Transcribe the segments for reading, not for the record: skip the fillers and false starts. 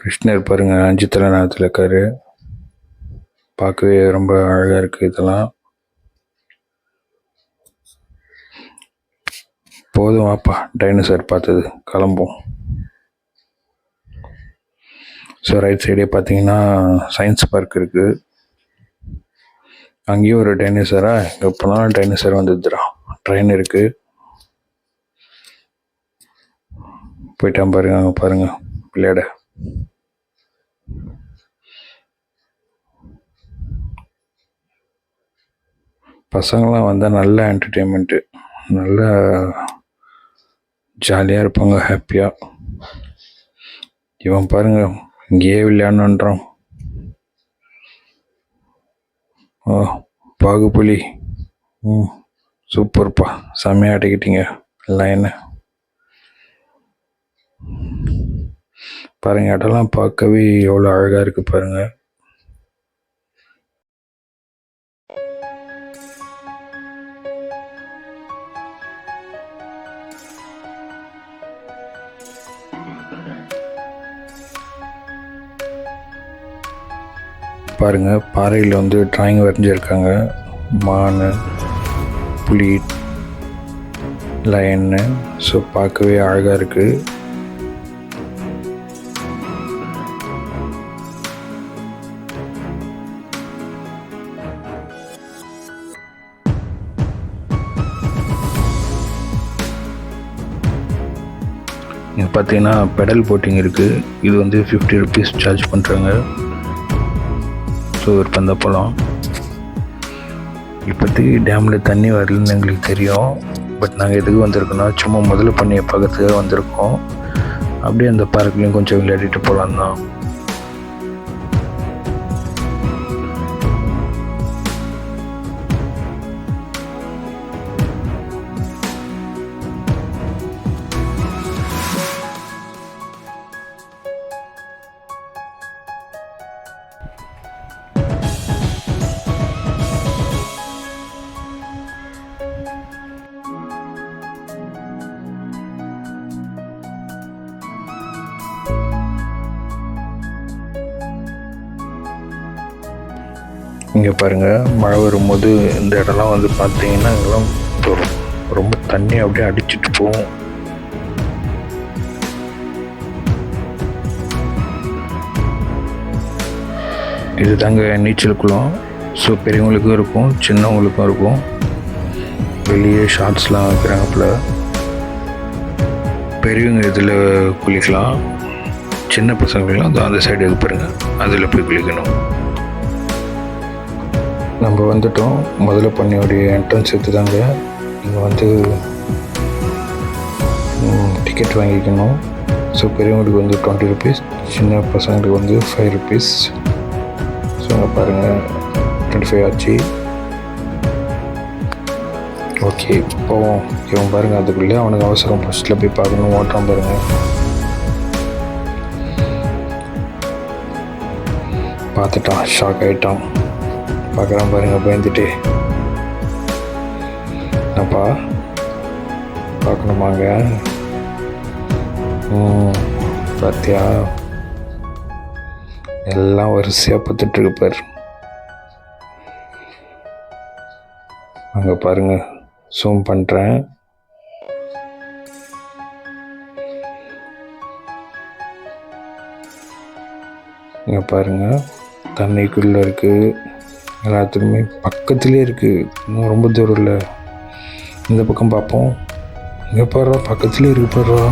கிருஷ்ணர் பாருங்க 5 தலை நாகத்தில் இருக்காரு. பார்க்கவே ரொம்ப அழகாக இருக்குது. இதெல்லாம் போதும் வாப்பா, டைனோசர் பார்த்தது, கிளம்பும். ஸோ ரைட் சைடே பார்த்தீங்கன்னா சயின்ஸ் பார்க் இருக்குது. அங்கேயும் ஒரு டைனோசரா, இங்கே போனாலும் டைனோசர் வந்துடுறா. ட்ரெயின் இருக்குது, போயிட்டான் பாருங்க. அங்கே பாருங்க விளையாட. பசங்களாம் வந்தால் நல்ல என்டர்டெயின்மெண்ட்டு, நல்ல ஜாலியாக இருப்பாங்க, ஹாப்பியாக. இவன் பாருங்க இங்கேயே விளையாடணுன்றான். ஓ பாகுபலி, சூப்பர்ப்பா, செம்மையாக ஆட்டிக்கிட்டீங்க எல்லாம். என்ன பாருங்க, இடம்லாம் பார்க்கவே எவ்வளோ அழகாக இருக்குது பாருங்க. பாருங்க, பாறையில் வந்து டிராயிங் வரைஞ்சிருக்காங்க. மான், புலி, லயன்னு. ஸோ பார்க்கவே அழகாக இருக்குது. இங்கே பார்த்தீங்கன்னா பெடல் போட்டிங் இருக்குது. இது வந்து 50 ருபீஸ் சார்ஜ் பண்ணுறாங்க. ஸோ ஒரு பந்த போகலாம். இப்போதைக்கு டேமில் தண்ணி வரலன்னு எங்களுக்கு தெரியும். பட் நாங்கள் எதுக்கு வந்திருக்கோன்னா சும்மா முதல்ல பண்ணியை பார்க்கறதுக்காக வந்திருக்கோம். அப்படியே அந்த பார்க்லேயும் கொஞ்சம் விளையாடிட்டு போகலாம் தான். இங்கே பாருங்கள், மழை வரும்போது இந்த இடம்லாம் வந்து பார்த்தீங்கன்னா இதெல்லாம் ரொம்ப தண்ணி அப்படியே அடிச்சுட்டு போகும். இது தாங்க நீச்சல் குளம். ஸோ பெரியவங்களுக்கும் இருக்கும், சின்னவங்களுக்கும் இருக்கும். வெளியே ஷார்ட்ஸ்லாம் வைக்கிறாங்க போல. பெரியவங்க இதில் குளிக்கலாம், சின்ன பசங்களும் அந்த சைடு இது பாருங்கள், அதில் போய் குளிக்கணும். நம்ம வந்துட்டோம். முதல்ல பண்ணியோடைய என்ட்ரன்ஸ் எடுத்து தாங்க. இங்கே வந்து டிக்கெட் வாங்கிக்கணும். ஸோ பெரியவங்களுக்கு வந்து 20 ருபீஸ், சின்ன பசங்களுக்கு வந்து 5 ருபீஸ். ஸோ அங்கே பாருங்கள் 25 ஆச்சு. ஓகே போவோம். இவன் பாருங்கள் அதுக்குள்ளே அவனுக்கு அவசரம், ஃபஸ்ட்டில் போய் பார்க்கணும். ஓட்டுறான் பாருங்கள். பார்த்துட்டான், ஷாக் ஆகிட்டான். பார்க்குறான் பாருங்கள் பயந்துட்டு. என்னப்பா பார்க்கணுமாங்க? பார்த்தியா, எல்லாம் வரிசையாக பார்த்துட்ருக்கு பார். அங்கே பாருங்கள், ஜூம் பண்ணுறேன். இங்கே பாருங்கள், தண்ணிக்குள்ளே இருக்குது. எல்லாத்துக்குமே பக்கத்துலேயே இருக்குது, இன்னும் ரொம்ப தூரம் இல்லை. இந்த பக்கம் பார்ப்போம். இங்கே பாடுறா, பக்கத்துலேயே இருக்கு பாடுறா.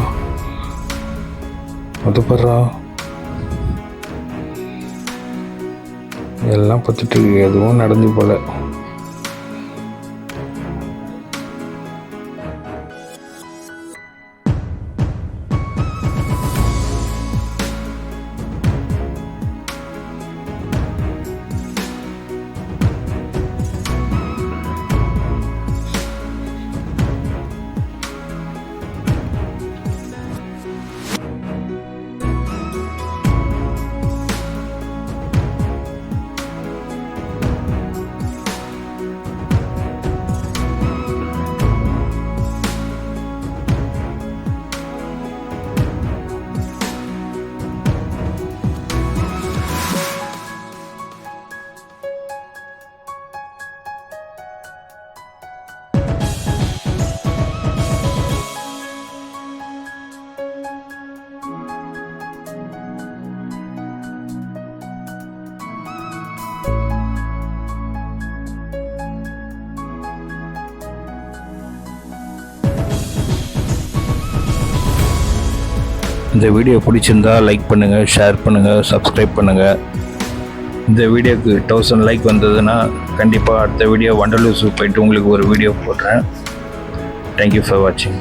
அது பாடுறா, எல்லாம் பார்த்துட்டு இருக்கு. எதுவும் நடந்து போல. இந்த வீடியோ பிடிச்சிருந்தா லைக் பண்ணுங்கள், ஷேர் பண்ணுங்கள், சப்ஸ்கிரைப் பண்ணுங்கள். இந்த வீடியோக்கு 1000 லைக் வந்ததுன்னா கண்டிப்பாக அடுத்த வீடியோ வண்டலூர் ஜூ போயிட்டு உங்களுக்கு ஒரு வீடியோ போடுறேன். தேங்க்யூ ஃபார் வாட்சிங்.